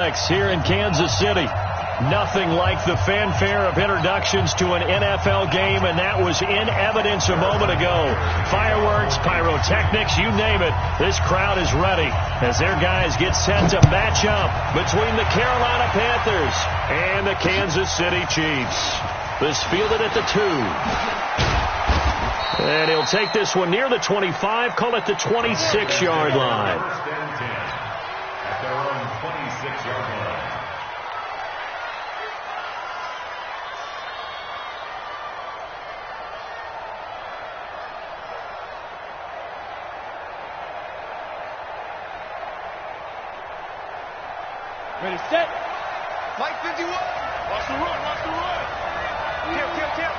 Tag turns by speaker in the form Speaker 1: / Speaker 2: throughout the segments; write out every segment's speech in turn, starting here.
Speaker 1: Here in Kansas City. Nothing like the fanfare of introductions to an NFL game, and that was in evidence a moment ago. Fireworks, pyrotechnics, you name it. This crowd is ready as their guys get set to match up between the Carolina Panthers and the Kansas City Chiefs. This fielded at the 2. And he'll take this one near the 25, call it the 26-yard line.
Speaker 2: At their own 26-yard line.
Speaker 3: Ready, set. Flight 51. Watch the run, watch the run. Kill.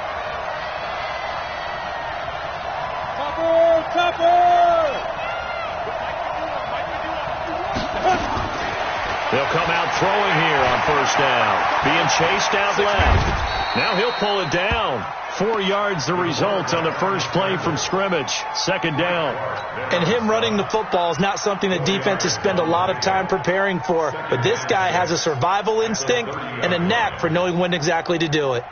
Speaker 3: Topper.
Speaker 1: They'll come out throwing here on first down. Being chased out left. Now he'll pull it down. 4 yards the result on the first play from scrimmage. Second down.
Speaker 4: And him running the football is not something that defenses spend a lot of time preparing for. But this guy has a survival instinct and a knack for knowing when exactly to do it.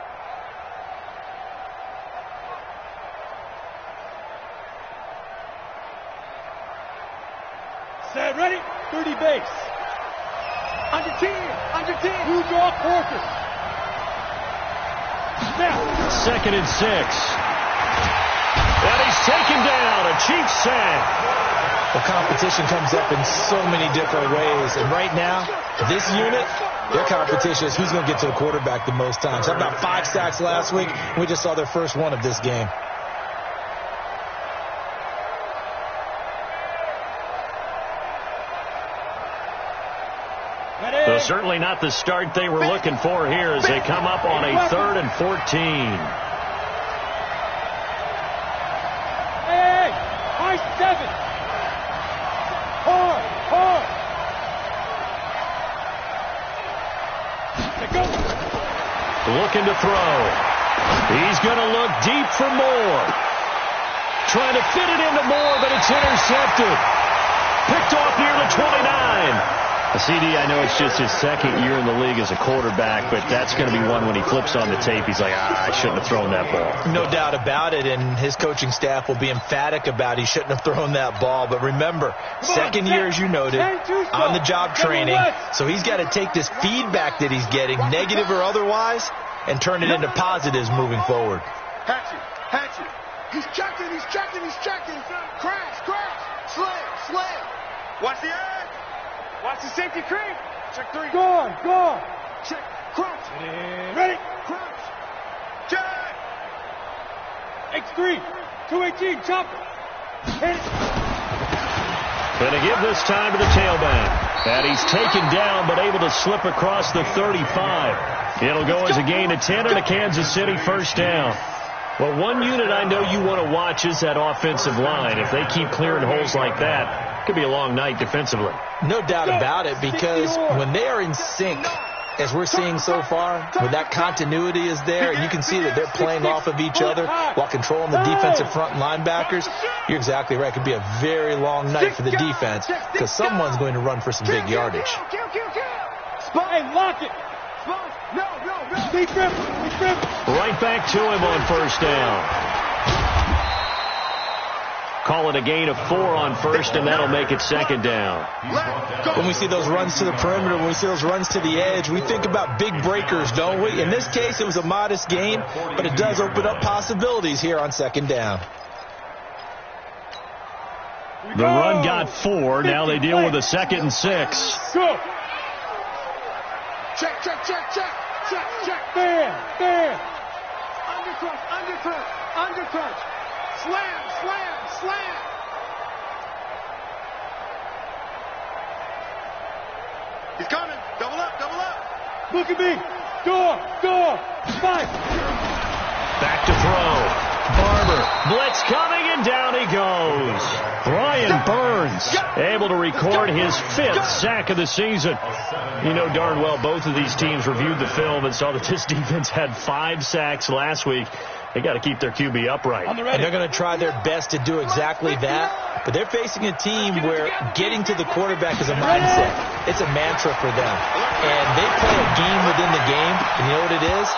Speaker 3: Set, ready, 30 base. Under 10. Who draw quarters? Now.
Speaker 1: Second and 6. And he's taken down. A Chiefs sack.
Speaker 4: The competition comes up in so many different ways. And right now, this unit, their competition is who's going to get to the quarterback the most times. How about 5 sacks last week? We just saw their first one of this game.
Speaker 1: So certainly not the start they were looking for here as they come up on a 3rd and 14.
Speaker 3: Hey, high 7. Hard. Go.
Speaker 1: Looking to throw. He's going to look deep for Moore. Trying to fit it into Moore, but it's intercepted. Picked off near the 29. CD, I know it's just his second year in the league as a quarterback, but that's going to be one when he flips on the tape. He's like, I shouldn't have thrown that ball.
Speaker 4: No doubt about it, and his coaching staff will be emphatic about he shouldn't have thrown that ball. But remember, second year, as you noted, on-the-job training, so he's got to take this feedback that he's getting, negative or otherwise, and turn it into positives moving forward.
Speaker 3: Hatchet. He's checking. Crash. Slam. Watch the edge. Watch the safety creep. Check 3. Go. Check. Crunch. Ready. Crunch. Check. X3. 218. Chopper. Hit it.
Speaker 1: Going to give this time to the tailback. And he's taken down but able to slip across the 35. It'll go as a gain of 10 and a Kansas City first down. Well, one unit I know you want to watch is that offensive line. If they keep clearing holes like that, it could be a long night defensively.
Speaker 4: No doubt about it, because when they are in sync, as we're seeing so far, when that continuity is there, and you can see that they're playing off of each other while controlling the defensive front linebackers, you're exactly right. It could be a very long night for the defense because someone's going to run for some big yardage.
Speaker 3: Spot, lock it. No.
Speaker 1: Right back to him on first down. Call it a gain of 4 on first, and that'll make it second down.
Speaker 4: When we see those runs to the perimeter, when we see those runs to the edge, we think about big breakers, don't we? In this case, it was a modest gain, but it does open up possibilities here on second down.
Speaker 1: The run got 4. Now they deal with a 2nd and 6.
Speaker 3: Go. Check. Bam. Undercut. Slam. He's coming. Double up. Look at me. Door. Spike.
Speaker 1: Back to throw. Barber. Blitz coming, and down he goes. Brian Burns able to record his 5th sack of the season. You know darn well both of these teams reviewed the film and saw that this defense had 5 sacks last week. They got to keep their QB upright.
Speaker 4: And they're going to try their best to do exactly that. But they're facing a team where getting to the quarterback is a mindset. It's a mantra for them. And they play a game within the game. And you know what it is?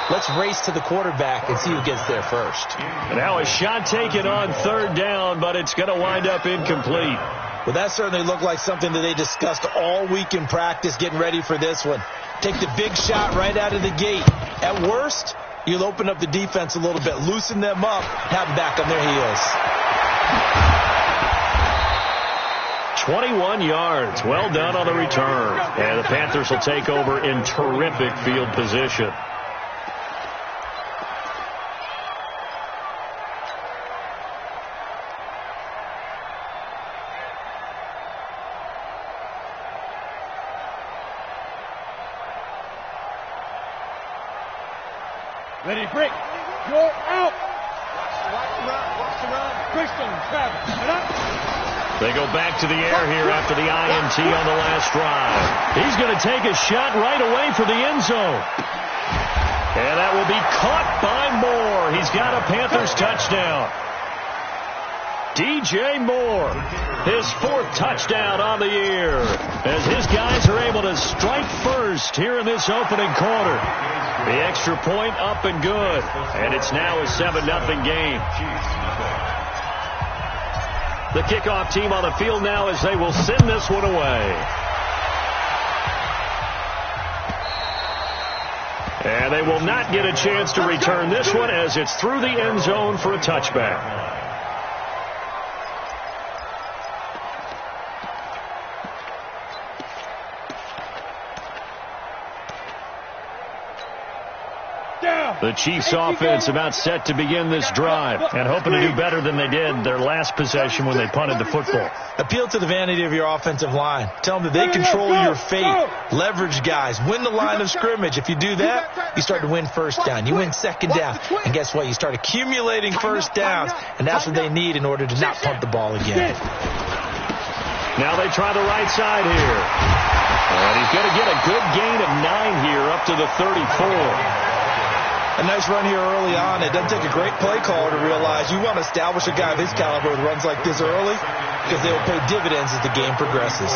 Speaker 4: Let's race to the quarterback and see who gets there first.
Speaker 1: And now a shot taken on third down, but it's going to wind up incomplete.
Speaker 4: Well, that certainly looked like something that they discussed all week in practice, getting ready for this one. Take the big shot right out of the gate. At worst, you'll open up the defense a little bit, loosen them up, have them back on their heels.
Speaker 1: 21 yards. Well done on the return. And the Panthers will take over in terrific field position.
Speaker 3: Ready, break. Go out. Watch the run. Christian, Travis. And up.
Speaker 1: They go back to the air here after the INT on the last drive. He's going to take a shot right away for the end zone. And that will be caught by Moore. He's got a Panthers touchdown. DJ Moore, his 4th touchdown on the year, as his guys are able to strike first here in this opening quarter. The extra point up and good, and it's now a 7-0 game. The kickoff team on the field now as they will send this one away. And they will not get a chance to return this one as it's through the end zone for a touchback. The Chiefs offense about set to begin this drive and hoping to do better than they did their last possession when they punted the football.
Speaker 4: Appeal to the vanity of your offensive line. Tell them that they control your fate. Leverage guys. Win the line of scrimmage. If you do that, you start to win first down. You win second down. And guess what? You start accumulating first downs. And that's what they need in order to not punt the ball again.
Speaker 1: Now they try the right side here. And he's going to get a good gain of 9 here up to the 34.
Speaker 4: A nice run here early on. It doesn't take a great play caller to realize you want to establish a guy of his caliber with runs like this early because they will pay dividends as the game progresses.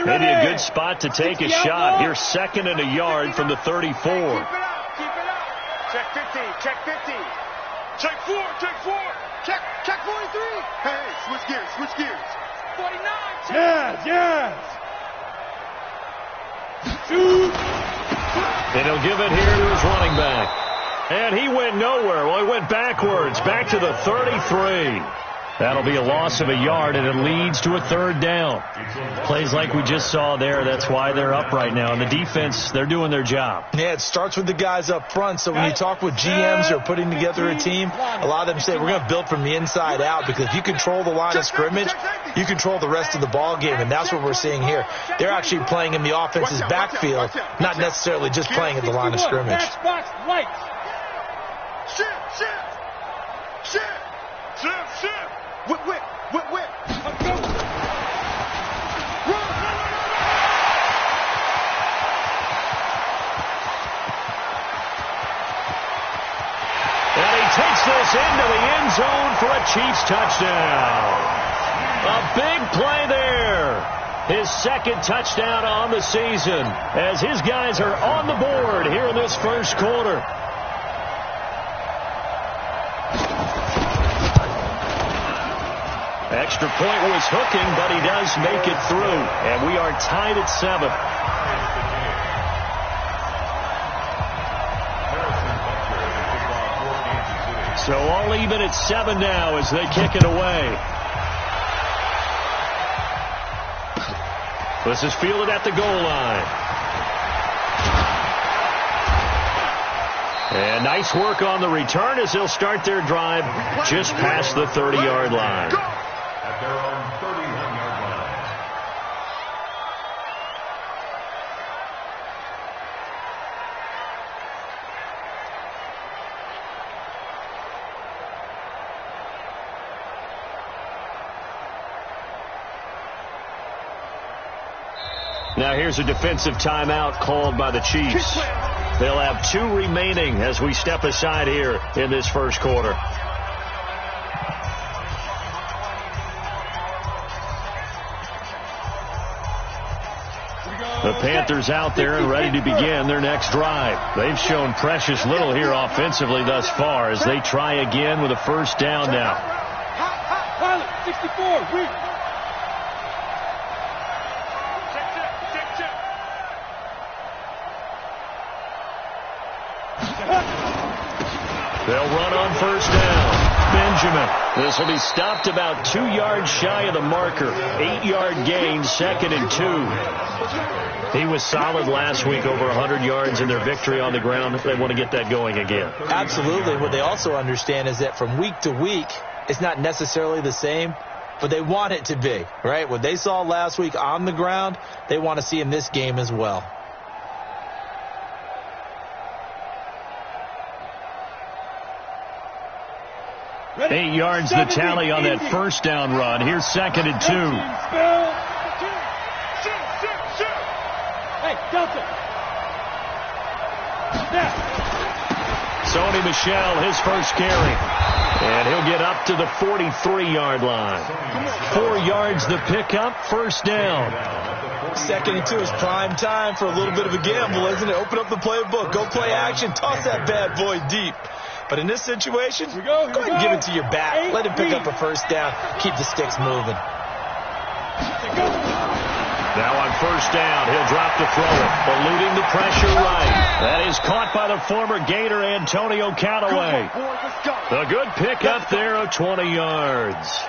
Speaker 1: Maybe a good spot to take a shot. Here's 2nd and a yard from the 34.
Speaker 3: Keep it up. Check 50. Check 50. Check 4. Check 4. Check 43. Hey, switch gears. 49. Yes. Shoot.
Speaker 1: And he'll give it here to his running back. And he went nowhere. Well, he went backwards. Back to the 33. That'll be a loss of a yard, and it leads to a 3rd down. Plays like we just saw there. That's why they're up right now. And the defense, they're doing their job.
Speaker 4: Yeah, it starts with the guys up front. So when you talk with GMs who are putting together a team, a lot of them say we're going to build from the inside out because if you control the line of scrimmage, you control the rest of the ball game, and that's what we're seeing here. They're actually playing in the offense's backfield, not necessarily just playing at the line of scrimmage.
Speaker 3: Shift. Whip. Let's go. Run.
Speaker 1: And he takes this into the end zone for a Chiefs touchdown. A big play there. His 2nd touchdown on the season as his guys are on the board here in this first quarter. Extra point was hooking, but he does make it through. And we are tied at 7. So all even at 7 now as they kick it away. This is fielded at the goal line. And nice work on the return as they'll start their drive just past the 30-yard line.
Speaker 2: At their own 31-yard line.
Speaker 1: Now here's a defensive timeout called by the Chiefs. They'll have 2 remaining as we step aside here in this first quarter. The Panthers out there and ready to begin their next drive. They've shown precious little here offensively thus far as they try again with a first down now.
Speaker 3: 64, weak.
Speaker 1: They'll run on first down. Benjamin. This will be stopped about 2 yards shy of the marker. 8-yard gain, 2nd and 2. He was solid last week, over 100 yards in their victory on the ground. They want to get that going again.
Speaker 4: Absolutely. What they also understand is that from week to week, it's not necessarily the same, but they want it to be, right? What they saw last week on the ground, they want to see in this game as well.
Speaker 1: Ready? 8 yards the tally on that first down run. Here's 2nd and 2.
Speaker 3: Hey, Delta.
Speaker 1: Sony Michel, his first carry. And he'll get up to the 43-yard line. 4 yards the pickup, first down.
Speaker 4: 2nd and 2 is prime time for a little bit of a gamble, isn't it? Open up the playbook, go play action, toss that bad boy deep. But in this situation, go ahead and give it to your back. Let him pick up a first down. Keep the sticks moving.
Speaker 1: Now on first down, he'll drop to throw it. Eluding the pressure right. That is caught by the former Gator, Antonio Callaway. A good pickup there of 20 yards.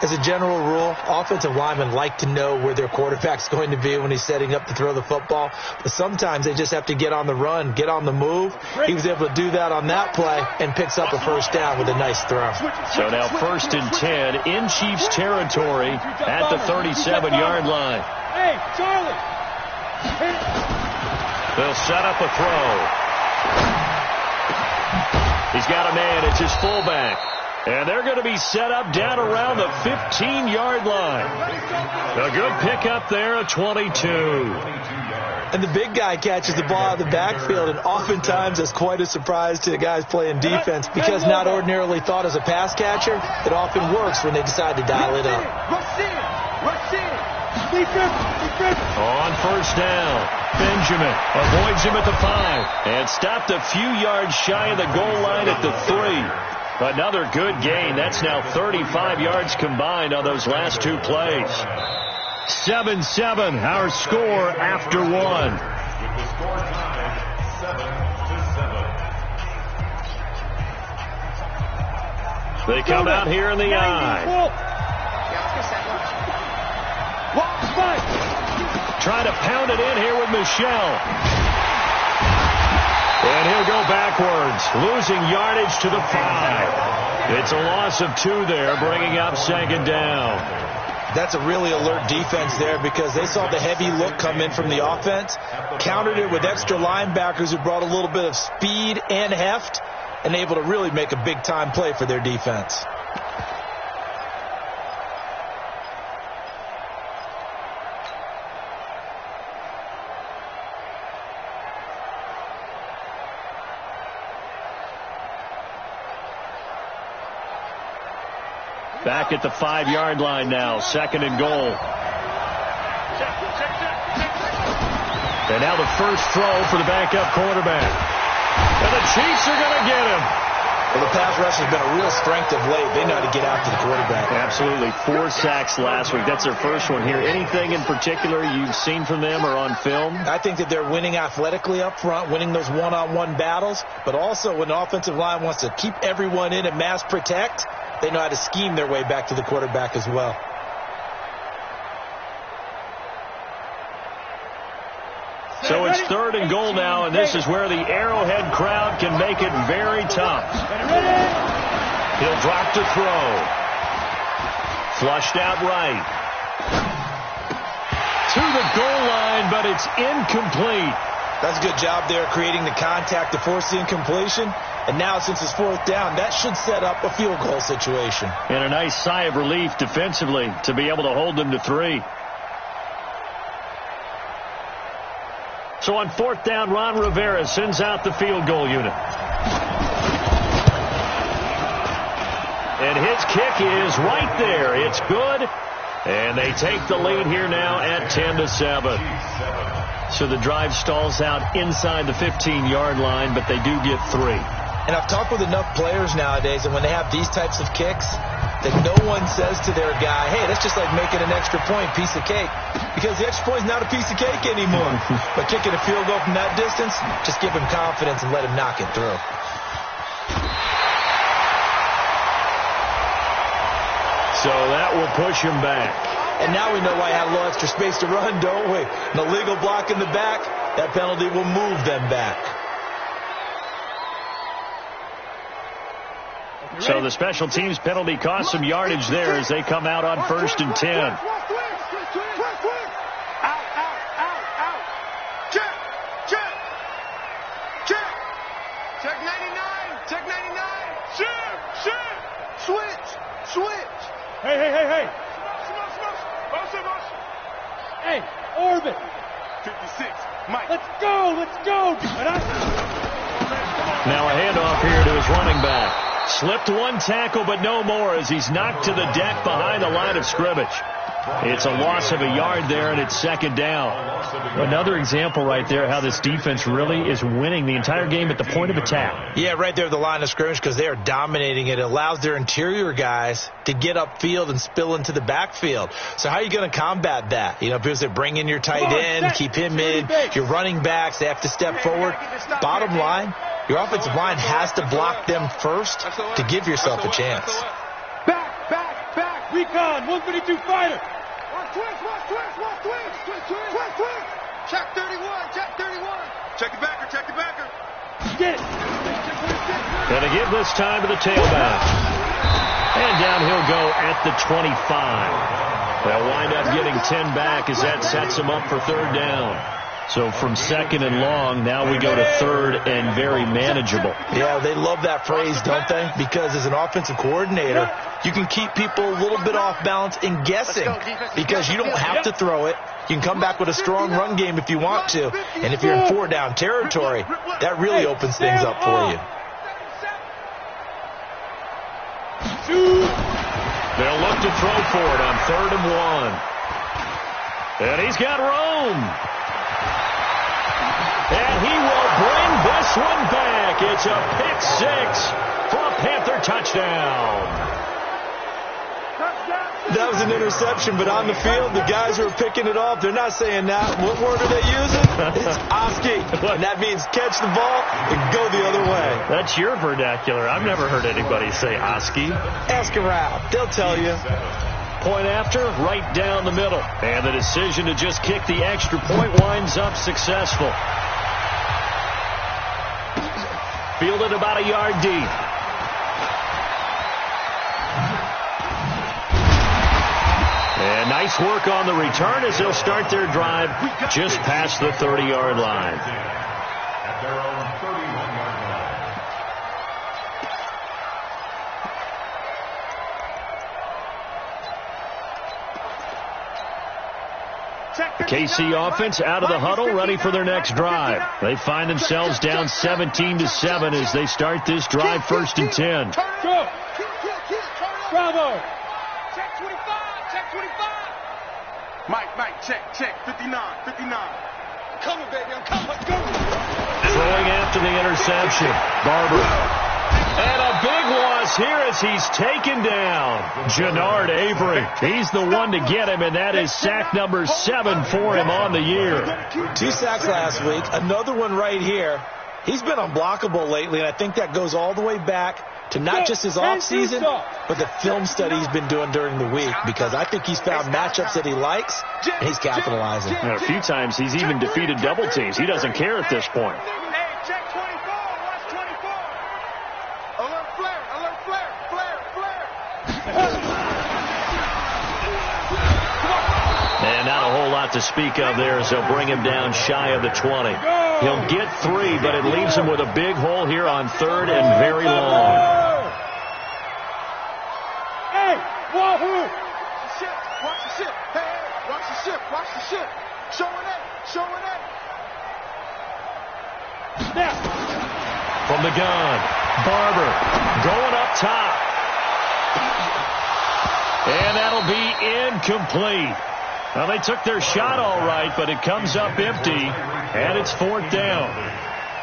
Speaker 4: As a general rule, offensive linemen like to know where their quarterback's going to be when he's setting up to throw the football. But sometimes they just have to get on the run, get on the move. He was able to do that on that play and picks up a first down with a nice throw.
Speaker 1: So now 1st and 10 in Chiefs territory at the 37-yard line.
Speaker 3: Hey, Charlie.
Speaker 1: They'll set up a throw. He's got a man. It's his fullback. And they're going to be set up down around the 15-yard line. A good pickup there, a 22.
Speaker 4: And the big guy catches the ball out of the backfield, and oftentimes that's quite a surprise to the guys playing defense because not ordinarily thought as a pass catcher, it often works when they decide to dial it up.
Speaker 1: On first down, Benjamin avoids him at the 5 and stopped a few yards shy of the goal line at the 3. Another good gain. That's now 35 yards combined on those last 2 plays. 7-7, our score after 1.
Speaker 2: With the score tied 7-7.
Speaker 1: They come out here in the eye. Try to pound it in here with Michel. And he'll go backwards, losing yardage to the 5. It's a loss of 2 there, bringing up 2nd down.
Speaker 4: That's a really alert defense there because they saw the heavy look come in from the offense, countered it with extra linebackers who brought a little bit of speed and heft, and able to really make a big-time play for their defense.
Speaker 1: Back at the 5-yard line now, 2nd and goal. And now the first throw for the backup quarterback. And the Chiefs are going to get him.
Speaker 4: Well, the pass rush has been a real strength of late. They know how to get after the quarterback.
Speaker 1: Absolutely. 4 sacks last week. That's their first one here. Anything in particular you've seen from them or on film?
Speaker 4: I think that they're winning athletically up front, winning those one-on-one battles, but also when the offensive line wants to keep everyone in and mass protect, they know how to scheme their way back to the quarterback as well.
Speaker 1: So it's 3rd and goal now, and this is where the Arrowhead crowd can make it very tough. He'll drop to throw. Flushed out right. To the goal line, but it's incomplete.
Speaker 4: That's a good job there creating the contact to force the incompletion. And now, since it's 4th down, that should set up a field goal situation.
Speaker 1: And a nice sigh of relief defensively to be able to hold them to 3. So on 4th down, Ron Rivera sends out the field goal unit. And his kick is right there. It's good. And they take the lead here now at 10-7. So the drive stalls out inside the 15-yard line, but they do get 3.
Speaker 4: And I've talked with enough players nowadays, and when they have these types of kicks, that no one says to their guy, hey, that's just like making an extra point, piece of cake. Because the extra point is not a piece of cake anymore. But kicking a field goal from that distance, just give him confidence and let him knock it through.
Speaker 1: So that will push him back.
Speaker 4: And now we know why he had a little extra space to run, don't we? An illegal block in the back, that penalty will move them back.
Speaker 1: So the special teams penalty cost some yardage there as they come out on 1st and 10.
Speaker 3: Out. Check 99. Check 99. Shift. Switch. Hey. Hey, Orbit. 56. Mike. Let's go.
Speaker 1: Now a handoff here to his running back. Slipped one tackle, but no more as he's knocked to the deck behind the line of scrimmage. It's a loss of a yard there, and it's 2nd down. Another example right there how this defense really is winning the entire game at the point of attack.
Speaker 4: Yeah, right there at the line of scrimmage because they are dominating it. It allows their interior guys to get upfield and spill into the backfield. So how are you going to combat that? Because they bring in your tight end, keep him in. Your running backs, they have to step forward. Bottom line, your offensive line has to block them first to give yourself a chance.
Speaker 3: Back. Recon, 152 fighter. Watch twist. Check 31. Check the backer. Get it.
Speaker 1: Going to give this time to the tailback. And down he'll go at the 25. They'll wind up getting 10 back as that sets them up for 3rd down. So from 2nd and long, now we go to 3rd and very manageable.
Speaker 4: Yeah, they love that phrase, don't they? Because as an offensive coordinator, you can keep people a little bit off balance in guessing because you don't have to throw it. You can come back with a strong run game if you want to. And if you're in 4-down territory, that really opens things up for you.
Speaker 1: They'll look to throw for it on 3rd and 1. And he's got room. And he will bring this one back. It's a pick 6 for a Panther touchdown.
Speaker 4: That was an interception, but on the field, the guys who are picking it off, they're not saying that. What word are they using? It's Oski. And that means catch the ball and go the other way.
Speaker 1: That's your vernacular. I've never heard anybody say Oski.
Speaker 4: Ask around. They'll tell you.
Speaker 1: Point after, right down the middle. And the decision to just kick the extra point winds up successful. Fielded about a yard deep. And nice work on the return as they'll start their drive just past the 30-yard line.
Speaker 2: At their own 31-yard line.
Speaker 1: KC offense out of the huddle, ready for their next drive. They find themselves down 17-7 as they start this drive 1st and 10.
Speaker 3: Go. Bravo. Check 25. Mike, check. 59. Coming, baby, I'm coming. Let's go.
Speaker 1: Throwing after the interception. Barber. And a big loss here as he's taken down. Jannard Avery. He's the one to get him, and that is sack number 7 for him on the year.
Speaker 4: 2 sacks last week. Another one right here. He's been unblockable lately, and I think that goes all the way back to not just his offseason, but the film study he's been doing during the week, because I think he's found matchups that he likes, and he's capitalizing.
Speaker 1: And a few times he's even defeated double teams. He doesn't care at this point.
Speaker 3: Hey, check 24. Watch 24. Alert flare.
Speaker 1: And not a whole lot to speak of there as they'll bring him down shy of the 20. He'll get 3, but it leaves him with a big hole here on 3rd and very long.
Speaker 3: Hey, wahoo! Watch the ship. Hey, watch the ship. Showing it.
Speaker 2: Now.
Speaker 1: From the gun, Barber going up top. And that'll be incomplete. Well, they took their shot all right, but it comes up empty, and it's 4th down.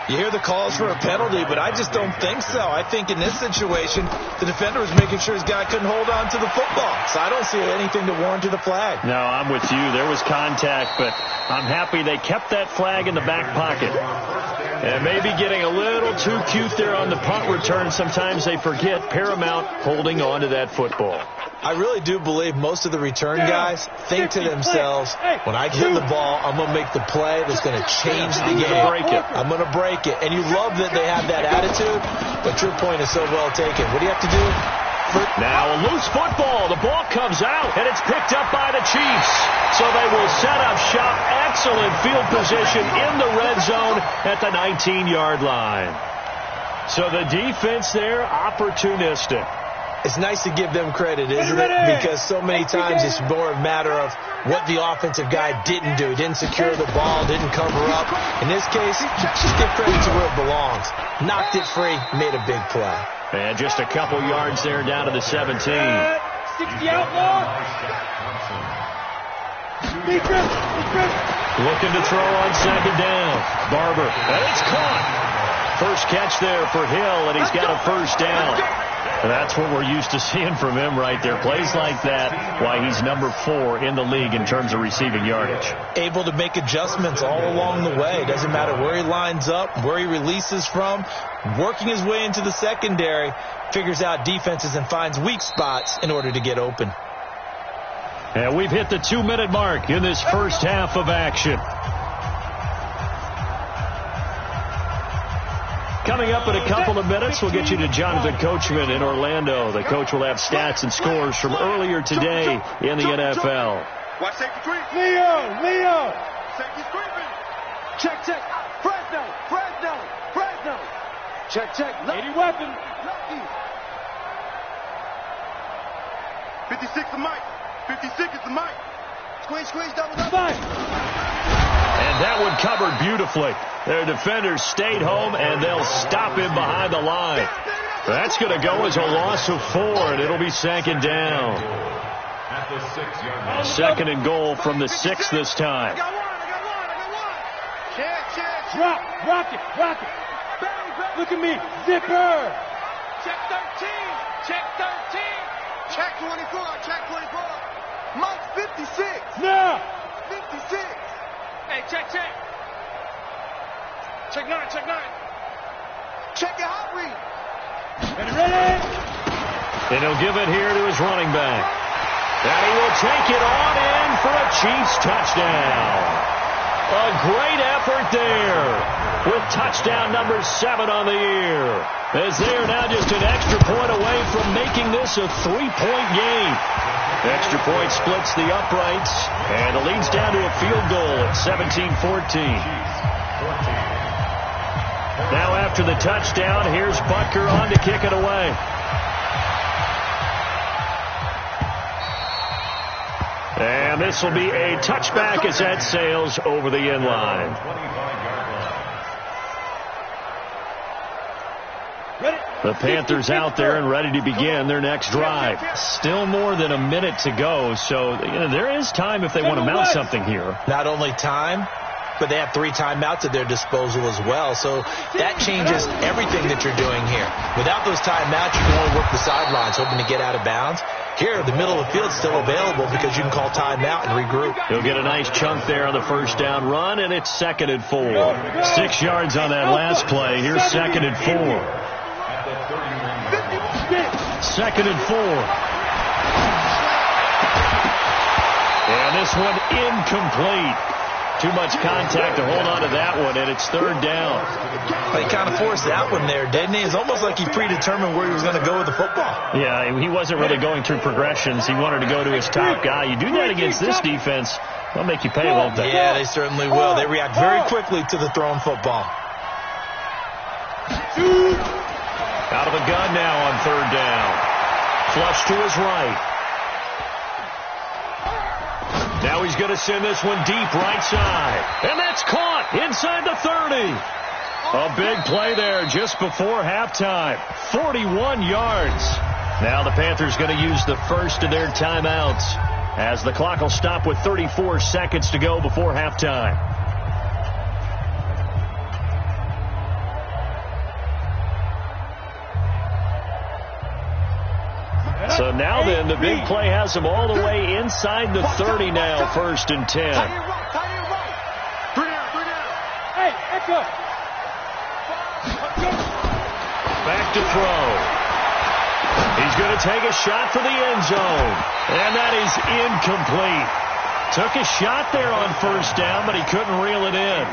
Speaker 4: You hear the calls for a penalty, but I just don't think so. I think in this situation, the defender was making sure his guy couldn't hold on to the football. So I don't see anything to warrant the flag.
Speaker 1: No, I'm with you. There was contact, but I'm happy they kept that flag in the back pocket. And maybe getting a little too cute there on the punt return. Sometimes they forget paramount holding on to that football.
Speaker 4: I really do believe most of the return guys think to themselves, when I get the ball, I'm going to make the play that's going to change the game. I'm going to break it. And you love that they have that attitude, but your point is so well taken. What do you have to do?
Speaker 1: Now a loose football. The ball comes out, and it's picked up by the Chiefs. So they will set up shop. Excellent field position in the red zone at the 19-yard line. So the defense there, opportunistic.
Speaker 4: It's nice to give them credit, isn't it? Because so many times it's more a matter of what the offensive guy didn't do. Didn't secure the ball, didn't cover up. In this case, just give credit to where it belongs. Knocked it free, made a big play.
Speaker 1: And just a couple yards there down to the 17.
Speaker 2: 60 outlaw.
Speaker 1: Looking to throw on 2nd down. Barber, and it's caught. First catch there for Hill, and he's got a 1st down. And that's what we're used to seeing from him right there. Plays like that, why he's number 4 in the league in terms of receiving yardage.
Speaker 4: Able to make adjustments all along the way. Doesn't matter where he lines up, where he releases from. Working his way into the secondary, figures out defenses and finds weak spots in order to get open.
Speaker 1: And we've hit the 2-minute mark in this first half of action. Coming up in a couple of minutes, we'll get you to Jonathan Coachman in Orlando. The coach will have stats and scores from earlier today in the NFL.
Speaker 3: Watch safety creep.
Speaker 2: Leo.
Speaker 3: Safety's creeping.
Speaker 2: Check. Fresno. Check. Lady weapon.
Speaker 3: 56 the mic. 56 is the mic. Squeeze, double.
Speaker 1: And that one covered beautifully. Their defenders stayed home, and they'll stop him behind the line. That's going to go as a loss of 4, and it'll be 2nd down.
Speaker 2: At the 6-yard line.
Speaker 1: 2nd and goal from the 6 this time.
Speaker 3: I got one. Check.
Speaker 2: Rock it. Look at me. Zipper.
Speaker 3: Check 13. Check 24. Mike 56.
Speaker 2: Now.
Speaker 3: 56. Hey, check. Check 9. Check your hot read.
Speaker 2: Ready?
Speaker 1: And he'll give it here to his running back. And he will take it on in for a Chiefs touchdown. A great effort there with touchdown number 7 on the year. As they are now just an extra point away from making this a 3-point game. Extra point splits the uprights, and it leads down to a field goal at 17-14. Now after the touchdown, here's Butker on to kick it away. And this will be a touchback as that sails over the end line. The Panthers out there and ready to begin their next drive. Still more than a minute to go, so there is time if they want to mount something here.
Speaker 4: Not only time, but they have 3 timeouts at their disposal as well. So that changes everything that you're doing here. Without those timeouts, you can only work the sidelines, hoping to get out of bounds. Here, the middle of the field is still available because you can call timeout and regroup.
Speaker 1: He'll get a nice chunk there on the first down run, and it's 2nd and 4. 6 yards on that last play. Here's 2nd and 4. 2nd and 4. And this one incomplete. Too much contact to hold on to that one, and it's 3rd down.
Speaker 4: He kind of forced that one there, didn't he? It's almost like he predetermined where he was going to go with the football.
Speaker 1: Yeah, he wasn't really going through progressions. He wanted to go to his top guy. You do that against this defense, they'll make you pay, won't they?
Speaker 4: Yeah, they certainly will. They react very quickly to the thrown football.
Speaker 1: Out of the gun now on 3rd down. Flush to his right. Now he's going to send this one deep right side. And that's caught inside the 30. A big play there just before halftime. 41 yards. Now the Panthers going to use the first of their timeouts as the clock will stop with 34 seconds to go before halftime. So now then, the big play has them all the way inside the 30 now, 1st and 10.
Speaker 2: Hey, echo.
Speaker 1: Back to throw. He's going to take a shot for the end zone. And that is incomplete. Took a shot there on 1st down, but he couldn't reel it in.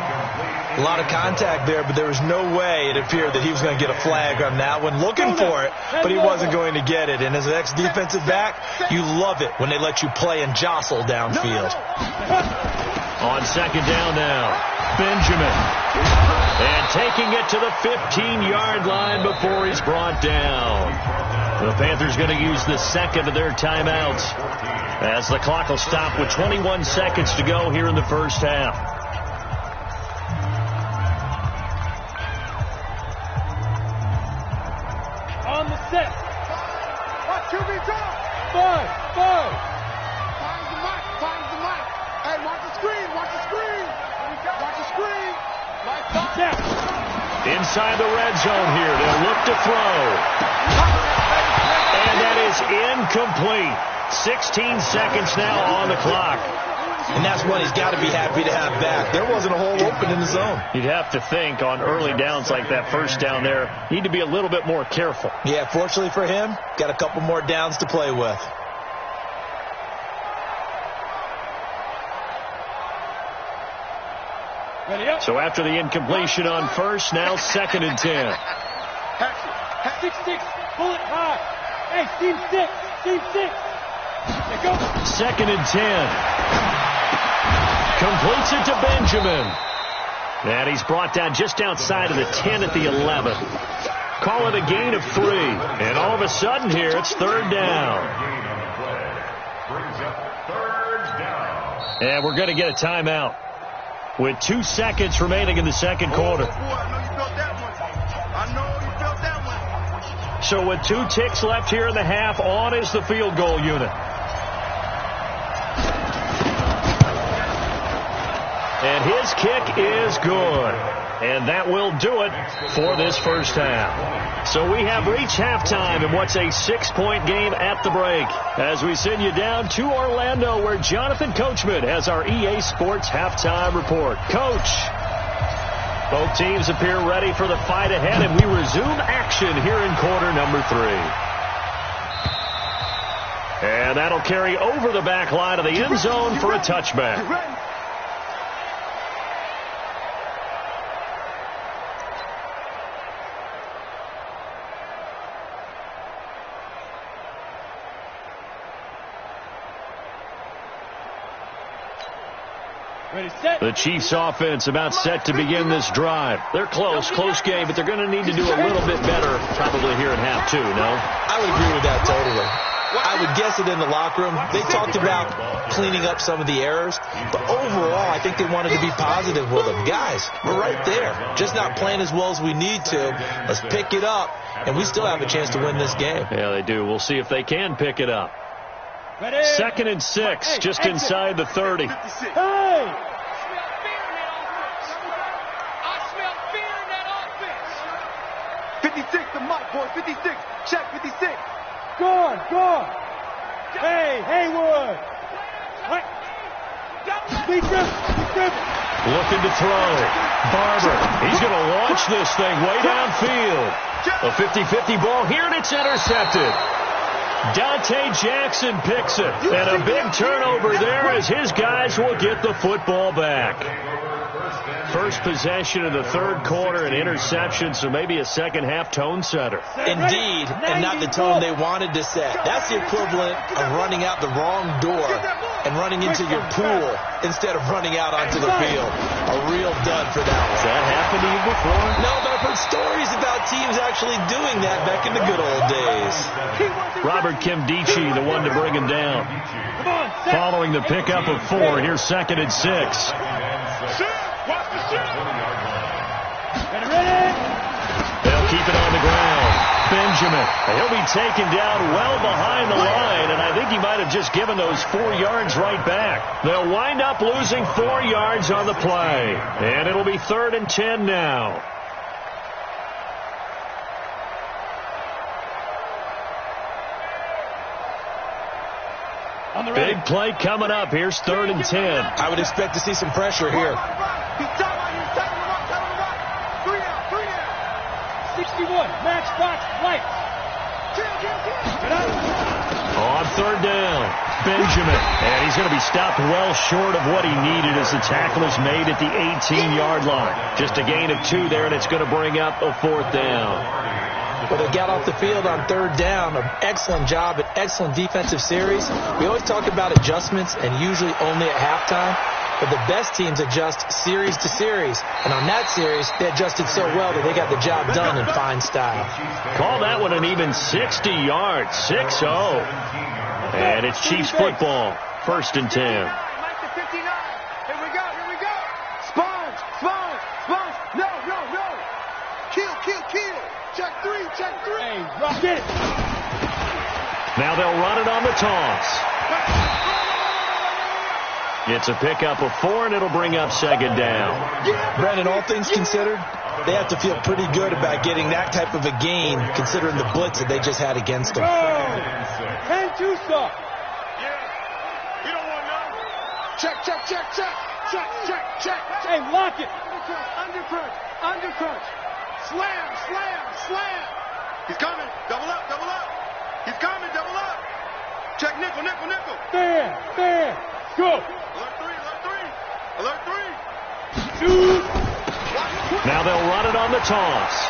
Speaker 4: A lot of contact there, but there was no way it appeared that he was going to get a flag on that one. Looking for it, but he wasn't going to get it. And as an ex-defensive back, you love it when they let you play and jostle downfield.
Speaker 1: On 2nd down now, Benjamin. And taking it to the 15-yard line before he's brought down. The Panthers going to use the second of their timeouts as the clock will stop with 21 seconds to go here in the first half.
Speaker 2: On the set.
Speaker 3: Watch QB drop.
Speaker 2: 5.
Speaker 3: Finds the mic. Hey, watch the screen. Watch the screen.
Speaker 1: Inside the red zone here. They'll look to throw. And that is incomplete. 16 seconds now on the clock.
Speaker 4: And that's one he's got to be happy to have back. There wasn't a hole open in the zone.
Speaker 1: You'd have to think on early downs like that 1st down there, need to be a little bit more careful.
Speaker 4: Yeah, fortunately for him, got a couple more downs to play with.
Speaker 2: Ready up.
Speaker 1: So after the incompletion on 1st, now 2nd and 10.
Speaker 2: 6-6. Pull it high. Hey, team 6. There go.
Speaker 1: 2nd and 10. Completes it to Benjamin. And he's brought down just outside of the 10 at the 11. Call it a gain of 3. And all of a sudden here, it's 3rd down. And we're going to get a timeout with 2 seconds remaining in the second quarter. So with 2 ticks left here in the half, on is the field goal unit. And his kick is good. And that will do it for this first half. So we have reached halftime in what's a 6-point game at the break. As we send you down to Orlando, where Jonathan Coachman has our EA Sports halftime report. Coach, both teams appear ready for the fight ahead, and we resume action here in quarter number 3. And that'll carry over the back line of the end zone for a touchback. The Chiefs offense about set to begin this drive. They're close game, but they're going to need to do a little bit better probably here in half 2, no?
Speaker 4: I would agree with that totally. I would guess it in the locker room. They talked about cleaning up some of the errors, but overall I think they wanted to be positive with them. Guys, we're right there. Just not playing as well as we need to. Let's pick it up, and we still have a chance to win this game.
Speaker 1: Yeah, they do. We'll see if they can pick it up. 2nd and 6, just inside the 30.
Speaker 2: Hey!
Speaker 3: 56, the mic, boy. 56. Check 56.
Speaker 2: Gone. Hey, Haywood. Speed dribble.
Speaker 1: Looking to throw. Barber. He's going to launch this thing way downfield. A 50-50 ball here, and it's intercepted. Dante Jackson picks it. And a big turnover there as his guys will get the football back. First possession of the 3rd quarter, an interception, so maybe a second-half tone setter.
Speaker 4: Indeed, and not the tone they wanted to set. That's the equivalent of running out the wrong door and running into your pool instead of running out onto the field. A real dud for that one.
Speaker 1: Has that happened to you before?
Speaker 4: No, but I've heard stories about teams actually doing that back in the good old days.
Speaker 1: Robert Kimdichie, the one to bring him down. Following the pickup of 4, here's 2nd and 6.
Speaker 2: Ready?
Speaker 1: They'll keep it on the ground. Benjamin. He'll be taken down well behind the line, and I think he might have just given those 4 yards right back. They'll wind up losing 4 yards on the play, and it'll be 3rd and 10 now. Big play coming up. Here's 3rd and 10.
Speaker 4: I would expect to see some pressure here.
Speaker 2: 61, matchbox, light.
Speaker 1: On 3rd down, Benjamin. And he's going to be stopped well short of what he needed as the tackle is made at the 18-yard line. Just a gain of 2 there, and it's going to bring up a 4th down.
Speaker 4: Well, they got off the field on 3rd down. An excellent job, an excellent defensive series. We always talk about adjustments, and usually only at halftime. But the best teams adjust series to series. And on that series, they adjusted so well that they got the job done in fine style.
Speaker 1: Call that one an even 60 yards, 6-0. And it's Chiefs football, 1st and 10.
Speaker 3: Here we go. Sponge. No. Kill. Check 3.
Speaker 2: Hey, rock it.
Speaker 1: Now they'll run it on the toss. It's a pickup of 4, and it'll bring up 2nd down.
Speaker 4: Brandon, all things considered, they have to feel pretty good about getting that type of a gain, considering the blitz that they just had against them.
Speaker 2: Hang too soft.
Speaker 3: You don't want none. Check.
Speaker 2: Hey, lock it.
Speaker 3: Undercrunch. Slam. He's coming. Double up. He's coming. Double up. Check nickel.
Speaker 2: Stand. Go.
Speaker 3: Alert 3.
Speaker 2: Shoot.
Speaker 1: Now they'll run it on the toss.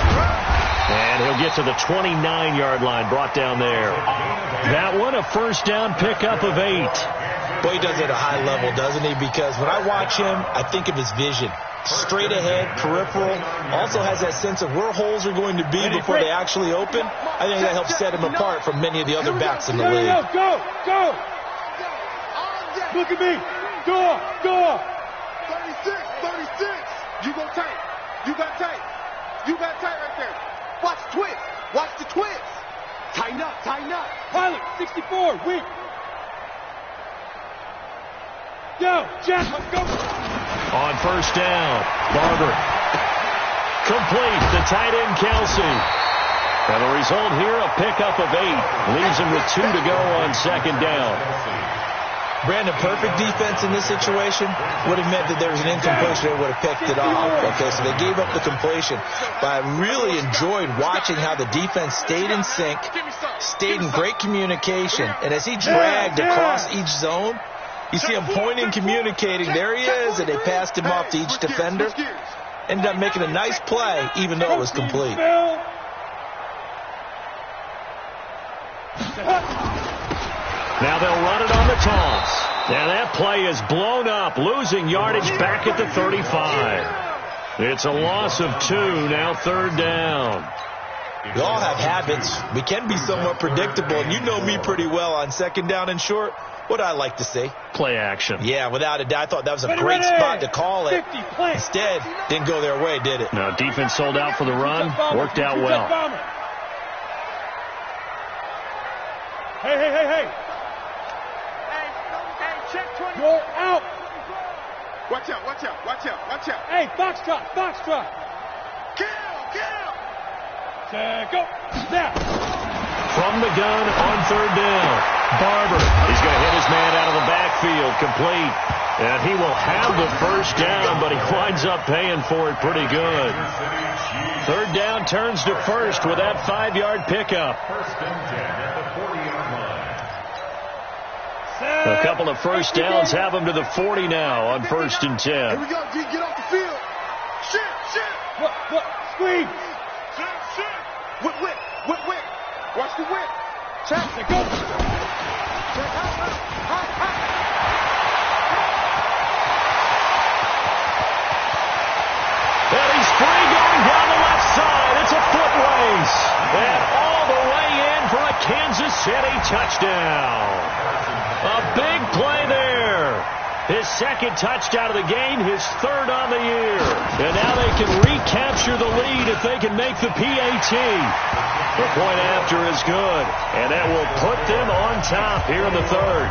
Speaker 1: And he'll get to the 29-yard line, brought down there. That one, a 1st down pickup of 8.
Speaker 4: Boy, he does it at a high level, doesn't he? Because when I watch him, I think of his vision. Straight ahead, peripheral. Also has that sense of where holes are going to be before they actually open. I think that helps set him apart from many of the other backs in the league.
Speaker 2: Go. Look at me. Go.
Speaker 3: 36. You go tight. You got tight right there. Watch the twist. Tighten up.
Speaker 2: Pilot, 64, weak. Go, Jack, let's go.
Speaker 1: On 1st down, Barber. Complete, the tight end, Kelsey. And the result here, a pickup of 8. Leaves him with 2 to go on 2nd down.
Speaker 4: Brandon, perfect defense in this situation would have meant that there was an incompletion. They would have picked it off. Okay, so they gave up the completion. But I really enjoyed watching how the defense stayed in sync, stayed in great communication. And as he dragged across each zone, you see him pointing, communicating. There he is, and they passed him off to each defender. Ended up making a nice play, even though it was complete.
Speaker 1: Now they'll run it on the toss. And that play is blown up, losing yardage back at the 35. It's a loss of 2, now 3rd down.
Speaker 4: We all have habits. We can be somewhat predictable, and you know me pretty well on 2nd down and short. What I like to see.
Speaker 1: Play action.
Speaker 4: Yeah, without a doubt. I thought that was a great spot to call it. Instead, didn't go their way, did it?
Speaker 1: No, defense sold out for the run. Worked out well.
Speaker 2: Hey.
Speaker 3: Check 20.
Speaker 2: You're out.
Speaker 3: Watch out.
Speaker 2: Hey, Foxtrot.
Speaker 3: Kill.
Speaker 2: Go. Snap.
Speaker 1: From the gun on 3rd down. Barber. He's going to hit his man out of the backfield. Complete. And he will have the 1st down, but he winds up paying for it pretty good. 3rd down turns to 1st with that 5-yard pickup. A couple of 1st downs have him to the 40 now on 1st and 10.
Speaker 3: Here we go, G. Get off the field. Shit.
Speaker 2: What? Screen.
Speaker 3: Shit. Whip. Watch the whip.
Speaker 2: Check. Go.
Speaker 3: Check. High.
Speaker 1: And he's free going down the left side. It's a foot race. And all the way in for a Kansas City touchdown. A big play there. His second touchdown of the game, his third on the year. And now they can recapture the lead if they can make the PAT. The point after is good, and that will put them on top here in the third.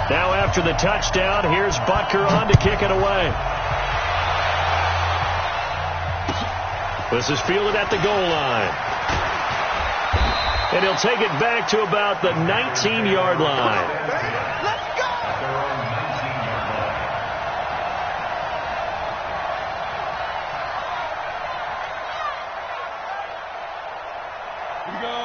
Speaker 1: Now after the touchdown, here's Butker on to kick it away. This is fielded at the goal line. And he'll take it back to about the 19-yard line.
Speaker 3: Let's go!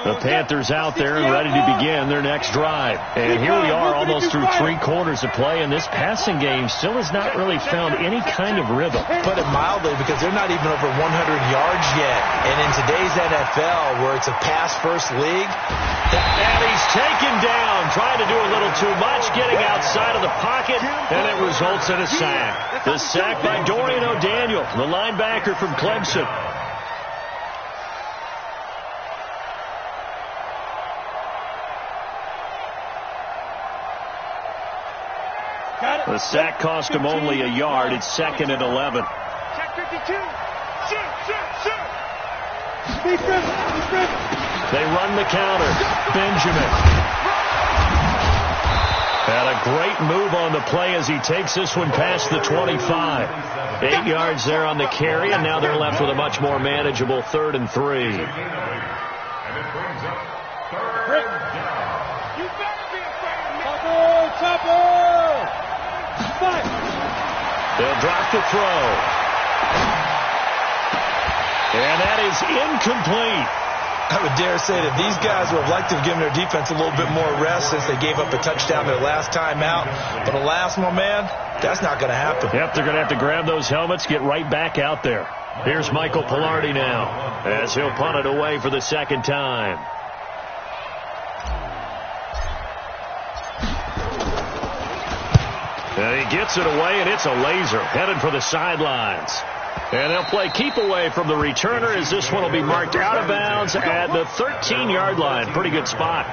Speaker 1: The Panthers out there and ready to begin their next drive. And here we are almost through 3 quarters of play, and this passing game still has not really found any kind of rhythm.
Speaker 4: Put it mildly, because they're not even over 100 yards yet. And in today's NFL, where it's a pass-first league,
Speaker 1: and he's taken down, trying to do a little too much, getting outside of the pocket, and it results in a sack. The sack by Dorian O'Daniel, the linebacker from Clemson. The sack cost him only a yard. It's 2nd and 11.
Speaker 3: Check 52. Shoot.
Speaker 1: They run the counter. Benjamin. And a great move on the play as he takes this one past the 25. 8 yards there on the carry, and now they're left with a much more manageable 3rd and 3.
Speaker 3: And it brings up 3rd down. You better be afraid of me.
Speaker 2: Chopper!
Speaker 1: They'll drop the throw. And that is incomplete.
Speaker 4: I would dare say that these guys would have liked to have given their defense a little bit more rest since they gave up a touchdown their last time out. But alas, my man, that's not going to happen.
Speaker 1: Yep, they're going to have to grab those helmets, get right back out there. Here's Michael Pilardi now as he'll punt it away for the 2nd time. And he gets it away, and it's a laser headed for the sidelines. And they'll play keep away from the returner as this one will be marked out of bounds at the 13-yard line. Pretty good spot.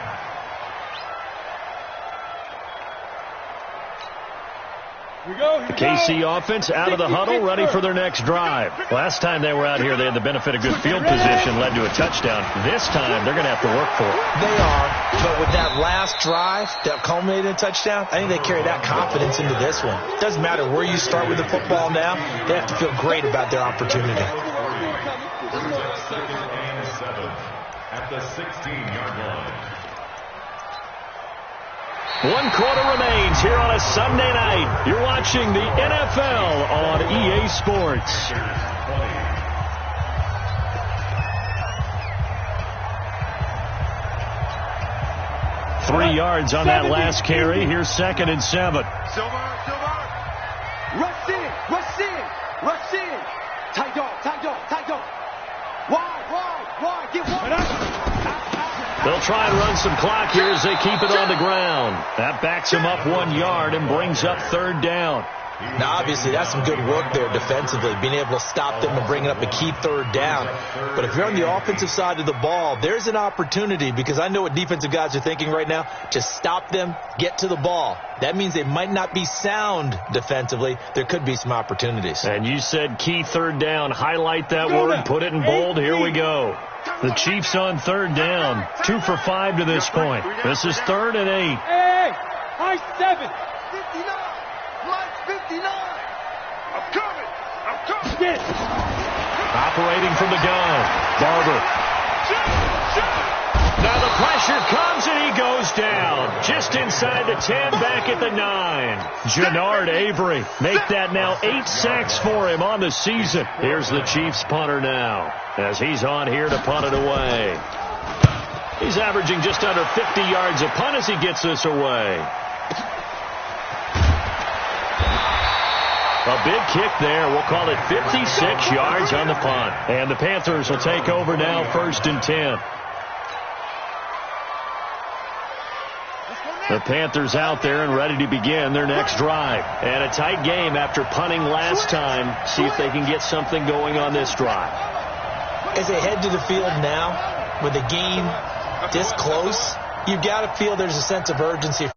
Speaker 1: KC offense out of the huddle, ready for their next drive. Last time they were out here, they had the benefit of good field position, led to a touchdown. This time, they're going to have to work for it.
Speaker 4: They are, but with that last drive that culminated in a touchdown, I think they carry that confidence into this one. It doesn't matter where you start with the football now, they have to feel great about their opportunity. At the 16-yard line.
Speaker 1: 1 quarter remains here on a Sunday night. You're watching the NFL on EA Sports. Three yards on that last carry. Here's 2nd and 7.
Speaker 3: Silver. Rush in. Tight dog. Wide. Get wide.
Speaker 1: They'll try and run some clock here as they keep it on the ground. That backs him up 1 yard and brings up 3rd down.
Speaker 4: Now, obviously, that's some good work there defensively, being able to stop them and bringing up a key 3rd down. But if you're on the offensive side of the ball, there's an opportunity, because I know what defensive guys are thinking right now, to stop them, get to the ball. That means they might not be sound defensively. There could be some opportunities.
Speaker 1: And you said key 3rd down. Highlight that word, put it in bold. Here we go. The Chiefs on 3rd down. 2 for 5 to this point. This is 3rd and 8.
Speaker 2: Hey, high 7.
Speaker 3: 59. Lights 59. I'm coming.
Speaker 2: Get.
Speaker 1: Operating from the gun. Barber. Now the pressure comes and he goes down. Just inside the 10, back at the 9. Jannard Avery. Make that now 8 sacks for him on the season. Here's the Chiefs punter now as he's on here to punt it away. He's averaging just under 50 yards a punt as he gets this away. A big kick there. We'll call it 56 yards on the punt. And the Panthers will take over now, 1st and 10. The Panthers out there and ready to begin their next drive. And a tight game after punting last time. See if they can get something going on this drive.
Speaker 4: As they head to the field now, with the game this close, you've got to feel there's a sense of urgency.